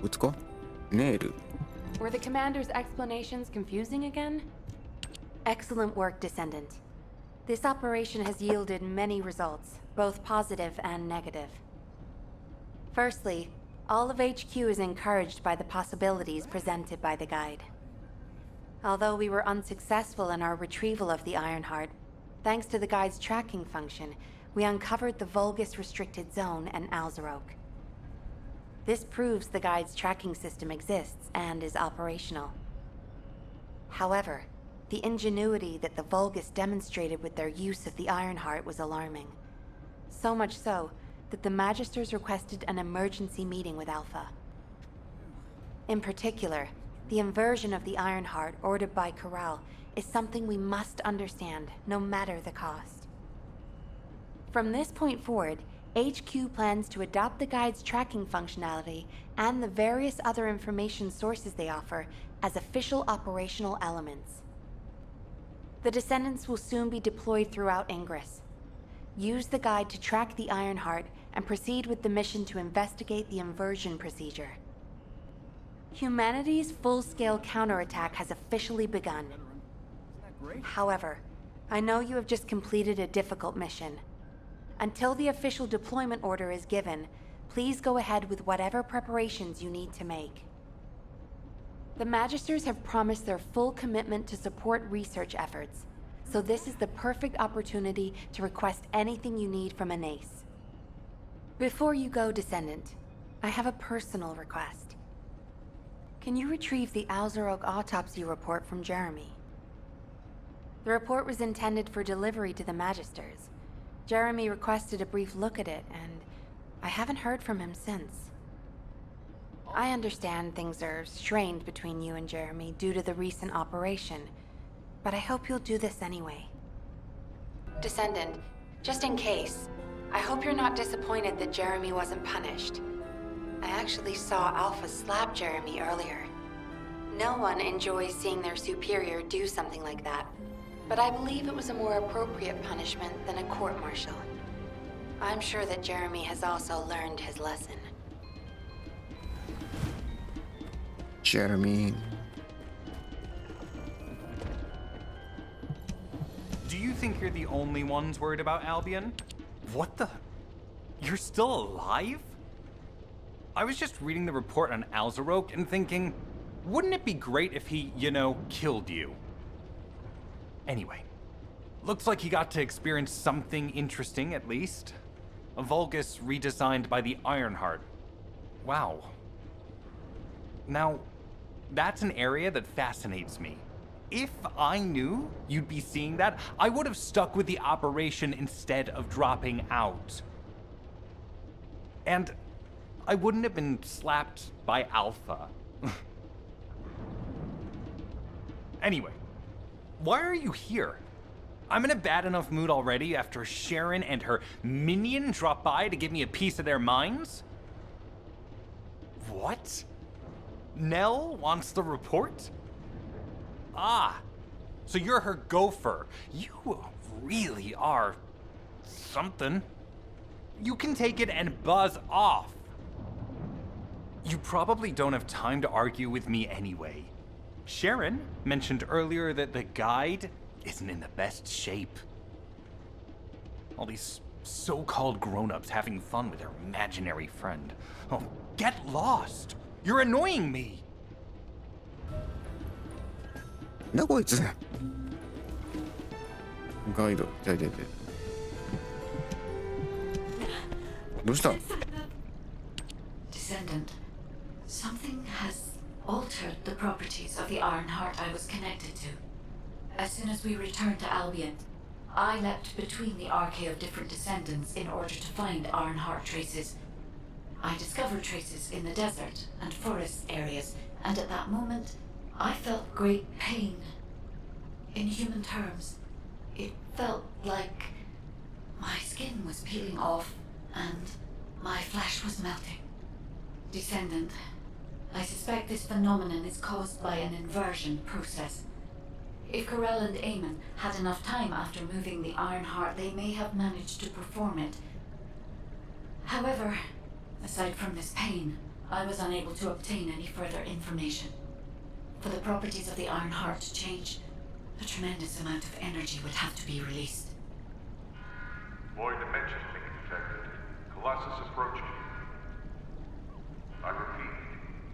打つかネイル Were the commander's explanations confusing again? Excellent work, Descendant. This operation has yielded many results, both positive and negative. Firstly, all of HQ is encouraged by the possibilities presented by the guide. Although we were unsuccessful in our retrieval of the Ironheart, thanks to the guide's tracking function, we uncovered the Vulgus restricted zone and Alzarok. This proves the guide's tracking system exists and is operational. However, the ingenuity that the Vulgus demonstrated with their use of the Ironheart was alarming. So much so that the Magisters requested an emergency meeting with Alpha. In particular, the inversion of the Ironheart ordered by Corral is something we must understand, no matter the cost. From this point forward, HQ plans to adopt the guide's tracking functionality and the various other information sources they offer as official operational elements. The Descendants will soon be deployed throughout Ingress. Use the guide to track the Ironheart and proceed with the mission to investigate the inversion procedure. Humanity's full-scale counterattack has officially begun. However, I know you have just completed a difficult mission. Until the official deployment order is given, please go ahead with whatever preparations you need to make. The Magisters have promised their full commitment to support research efforts, so this is the perfect opportunity to request anything you need from an ace. Before you go, Descendant, I have a personal request. Can you retrieve the Alzarok autopsy report from Jeremy? The report was intended for delivery to the Magisters. Jeremy requested a brief look at it, and I haven't heard from him since. I understand things are strained between you and Jeremy due to the recent operation, but I hope you'll do this anyway. Descendant, just in case, I hope you're not disappointed that Jeremy wasn't punished. I actually saw Alpha slap Jeremy earlier. No one enjoys seeing their superior do something like that, but I believe it was a more appropriate punishment than a court-martial. I'm sure that Jeremy has also learned his lesson. Jeremy. Do you think you're the only ones worried about Albion? What the? You're still alive? I was just reading the report on Alzarok and thinking, wouldn't it be great if he, killed you? Anyway, looks like he got to experience something interesting at least. A Vulgus redesigned by the Ironheart. Wow. Now, that's an area that fascinates me. If I knew you'd be seeing that, I would have stuck with the operation instead of dropping out. And I wouldn't have been slapped by Alpha. Anyway, why are you here? I'm in a bad enough mood already after Sharon and her minion drop by to give me a piece of their minds? What? Nell wants the report? Ah, so you're her gopher. You really are something. You can take it and buzz off. You probably don't have time to argue with me anyway. Sharon mentioned earlier that the guide isn't in the best shape. All these so-called grown-ups having fun with their imaginary friend. Oh, get lost! You're annoying me! なこいつガイド痛い痛い痛いどうした Descendant, something has altered the properties of the Ironheart I was connected to. As soon as we returned to Albion, I leapt between the arcade of different descendants in order to find Ironheart traces. I discovered traces in the desert and forest areas, and at that moment, I felt great pain. In human terms, it felt like my skin was peeling off and my flesh was melting. Descendant, I suspect this phenomenon is caused by an inversion process. If Corell and Eamon had enough time after moving the Ironheart, they may have managed to perform it. However, aside from this pain, I was unable to obtain any further information. For the properties of the Ironheart to change, a tremendous amount of energy would have to be released. Void dimension being detected. Colossus approaching. I repeat,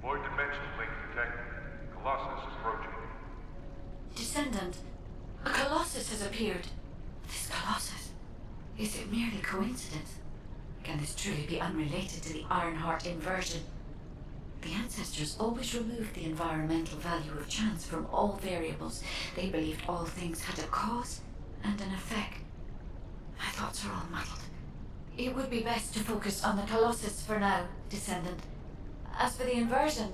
void dimension link detected. Colossus approaching. Descendant, a Colossus has appeared. This Colossus, is it merely coincidence? Can this truly be unrelated to the Ironheart inversion? The ancestors always removed the environmental value of chance from all variables. They believed all things had a cause and an effect. My thoughts are all muddled. It would be best to focus on the Colossus for now, Descendant. As for the inversion,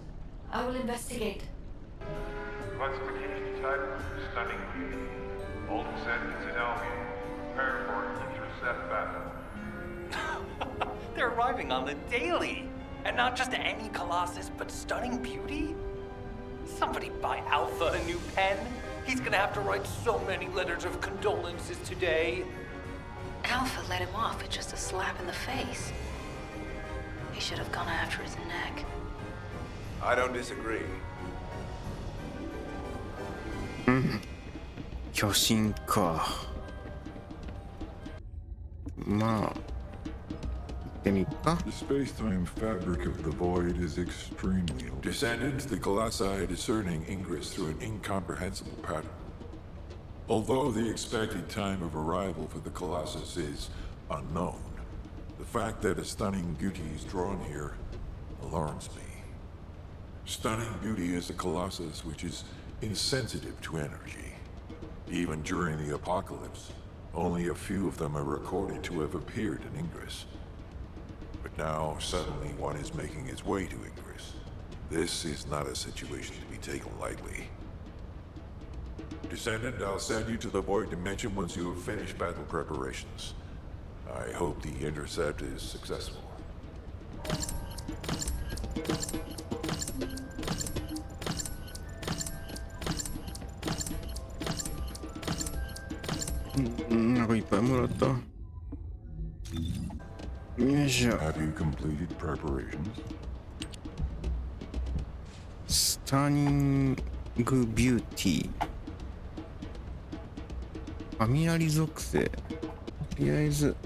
I will investigate. Classification type, stunning beauty. All descendants in Albion. Prepare for an intercept battle. They're arriving on the daily! And not just any Colossus, but stunning beauty? Somebody buy Alpha a new pen? He's gonna have to write so many letters of condolences today. Alpha let him off with just a slap in the face. He should have gone after his neck. I don't disagree. 巨神か。まあ、行ってみっか。 The space-time fabric of the void is extremely old. Descendants, the Colossi discerning ingress through an incomprehensible pattern. Although the expected time of arrival for the Colossus is unknown, the fact that a stunning beauty is drawn here alarms me. Stunning beauty is a Colossus which is insensitive to energy. Even during the apocalypse, only a few of them are recorded to have appeared in Ingress. But now, suddenly, one is making its way to Ingress. This is not a situation to be taken lightly. Descendant, I'll send you to the Void Dimension once you have finished battle preparations. I hope the intercept is successful. Have you completed preparations? スタニングビューティー。雷属性。とりあえず、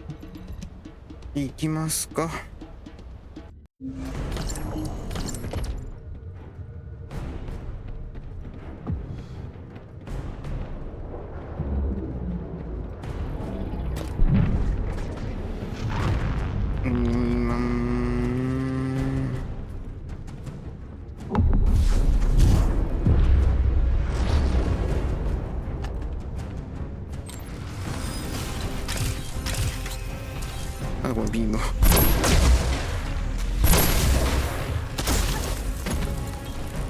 行きますか。このビーム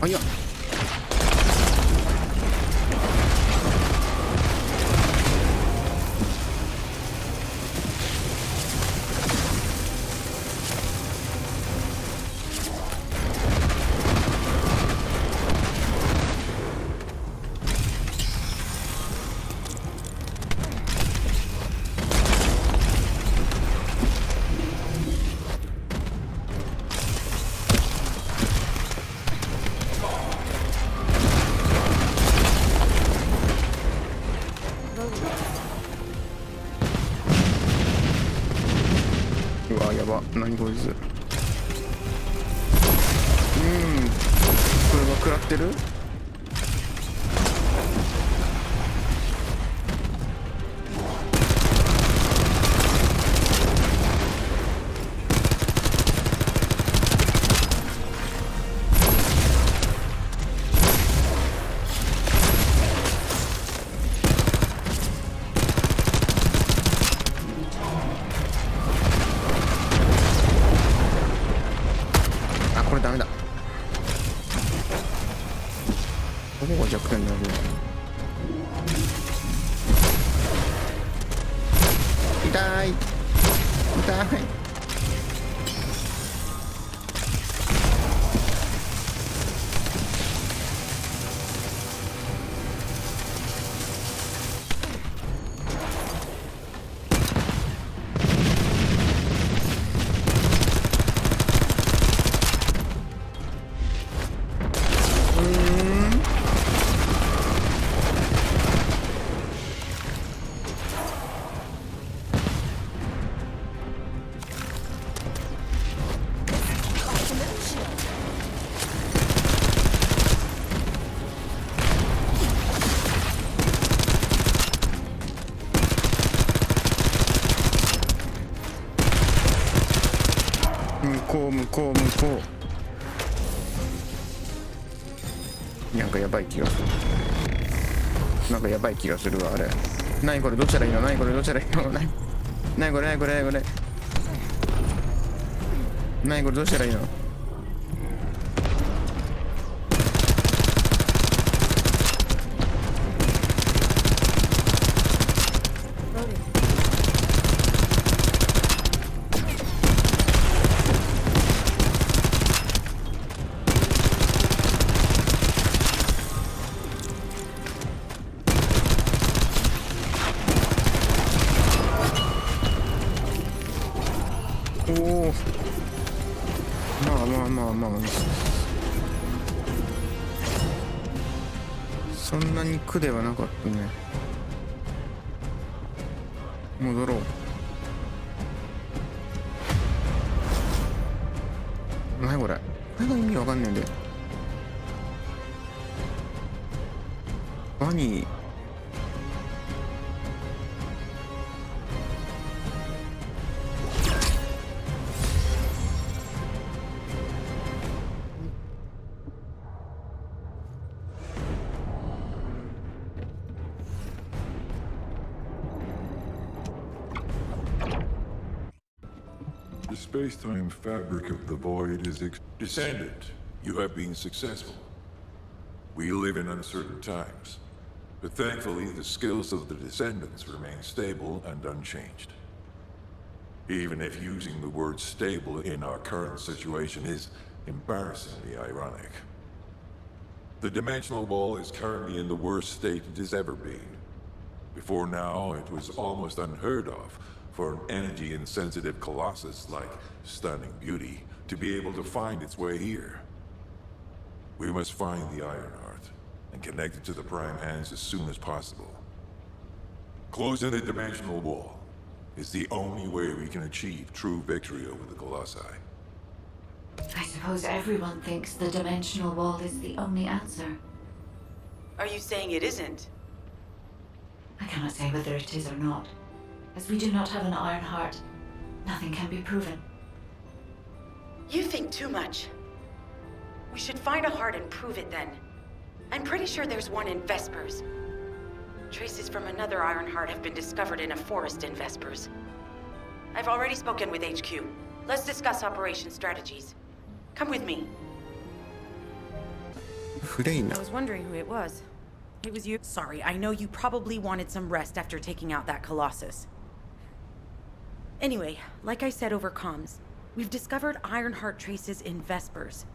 あいやうわやば何こいつこれは食らってるこれダメだ。どこが弱点だろう。痛い。痛い。なんかやばい気がする。なんかやばい気がするわ、あれ。何これ、どうしたらいいの？何これ、どうしたらいいの？何これ、何これ、何これ。何これ、どうしたらいいの？おお、まあまあまあまあ、そんなに苦ではなかったね。戻ろう。何これ、これが意味わかんねえんで。ワニThe space-time fabric of the void is Descendant, you have been successful. We live in uncertain times, but thankfully the skills of the Descendants remain stable and unchanged. Even if using the word stable in our current situation is embarrassingly ironic. The dimensional wall is currently in the worst state it has ever been. Before now, it was almost unheard of for an energy-insensitive colossus like Stunning Beauty to be able to find its way here. We must find the Ironheart and connect it to the Prime Hands as soon as possible. Closing the dimensional wall is the only way we can achieve true victory over the Colossi. I suppose everyone thinks the dimensional wall is the only answer. Are you saying it isn't? I cannot say whether it is or not. As we do not have an Ironheart, nothing can be proven. You think too much. We should find a heart and prove it then. I'm pretty sure there's one in Vespers. Traces from another Ironheart have been discovered in a forest in Vespers. I've already spoken with HQ. Let's discuss operation strategies. Come with me. Freina. I was wondering who it was. It was you. Sorry, I know you probably wanted some rest after taking out that Colossus. Anyway, like I said over comms, we've discovered Ironheart traces in Vespers.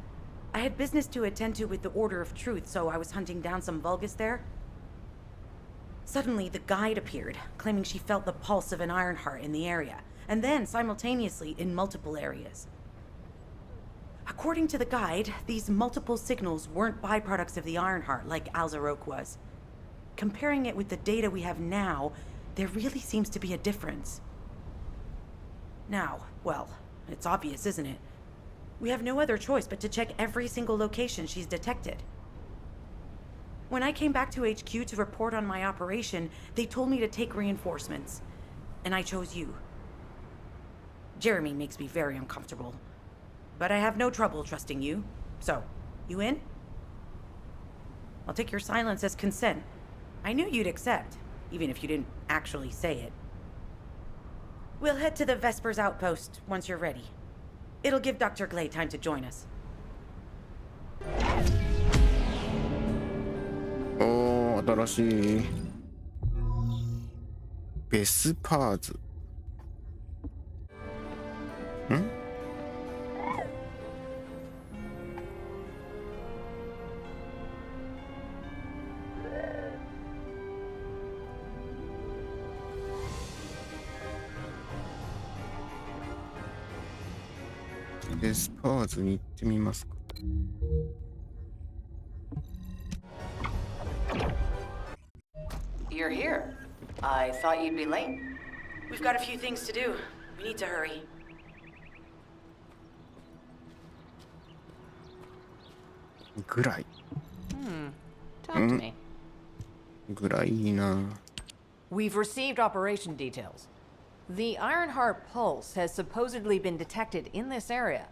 I had business to attend to with the Order of Truth, so I was hunting down some Vulgus there. Suddenly, the guide appeared, claiming she felt the pulse of an Ironheart in the area, and then simultaneously in multiple areas. According to the guide, these multiple signals weren't byproducts of the Ironheart like Alzarok was. Comparing it with the data we have now, there really seems to be a difference. Now, well, it's obvious, isn't it? We have no other choice but to check every single location she's detected. When I came back to HQ to report on my operation, they told me to take reinforcements, and I chose you. Jeremy makes me very uncomfortable, but I have no trouble trusting you. So, you in? I'll take your silence as consent. I knew you'd accept, even if you didn't actually say it. We'll head to the Vespers outpost once you're ready. It'll give Dr. Glay time to join us. おー、新しい。ベスパーズ。ん？ベスパーズに行ってみますか。You're here. I thought you'd be late. We've got a few things to do. We need to hurry. ぐらい。Talk to me. ぐらいいいな。We've received operation details. The Ironheart pulse has supposedly been detected in this area.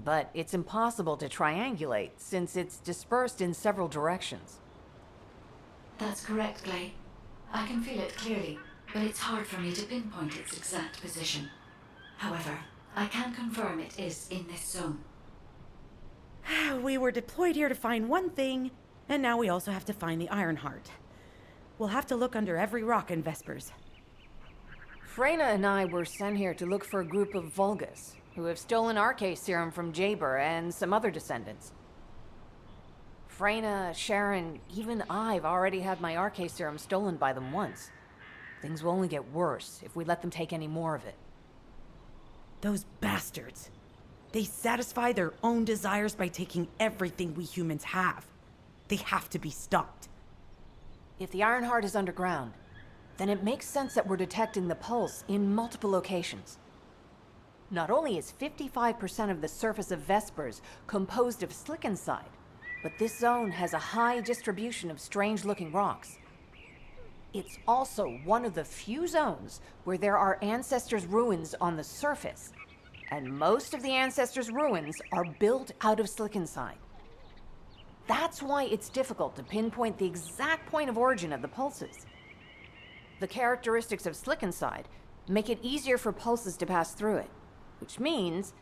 but it's impossible to triangulate since it's dispersed in several directions. That's correct, Clay. I can feel it clearly, but it's hard for me to pinpoint its exact position. However, I can confirm it is in this zone. We were deployed here to find one thing, and now we also have to find the Ironheart. We'll have to look under every rock in Vespers. Freyna and I were sent here to look for a group of Vulgus, who have stolen RK serum from Jaber and some other descendants. Freyna, Sharon, even I've already had my RK serum stolen by them once. Things will only get worse if we let them take any more of it. Those bastards. They satisfy their own desires by taking everything we humans have. They have to be stopped. If the Ironheart is underground, then it makes sense that we're detecting the pulse in multiple locations. Not only is 55% of the surface of Vespers composed of slickenside, but this zone has a high distribution of strange-looking rocks. It's also one of the few zones where there are Ancestors' ruins on the surface, and most of the Ancestors' ruins are built out of slickenside. That's why it's difficult to pinpoint the exact point of origin of the pulses. The characteristics of slickenside make it easier for pulses to pass through it, which means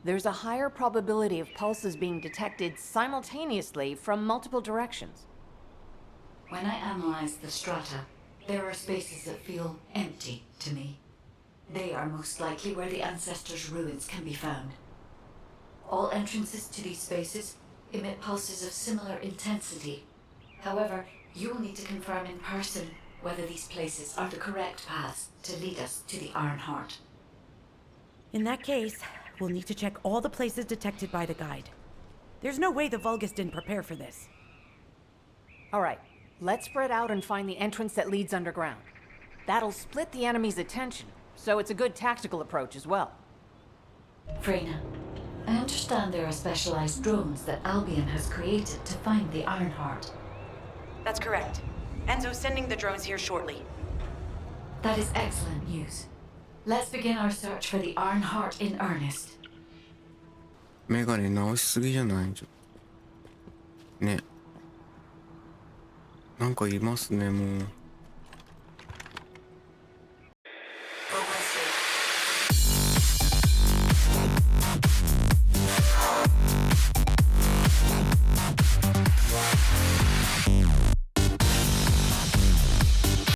there's a higher probability of pulses being detected simultaneously from multiple directions. When I analyze the strata, there are spaces that feel empty to me. They are most likely where the Ancestors' ruins can be found. All entrances to these spaces emit pulses of similar intensity. However, you will need to confirm in person whether these places are the correct paths to lead us to the Ironheart. In that case, we'll need to check all the places detected by the guide. There's no way the Vulgus didn't prepare for this. All right, let's spread out and find the entrance that leads underground. That'll split the enemy's attention, so it's a good tactical approach as well. Freyna, I understand there are specialized drones that Albion has created to find the Ironheart. That's correct. Enzo's sending the drones here shortly. That is excellent news. Let's begin our search for the Ironheart in earnest. メガネ直しすぎじゃないちょっとね。なんかいますねもう。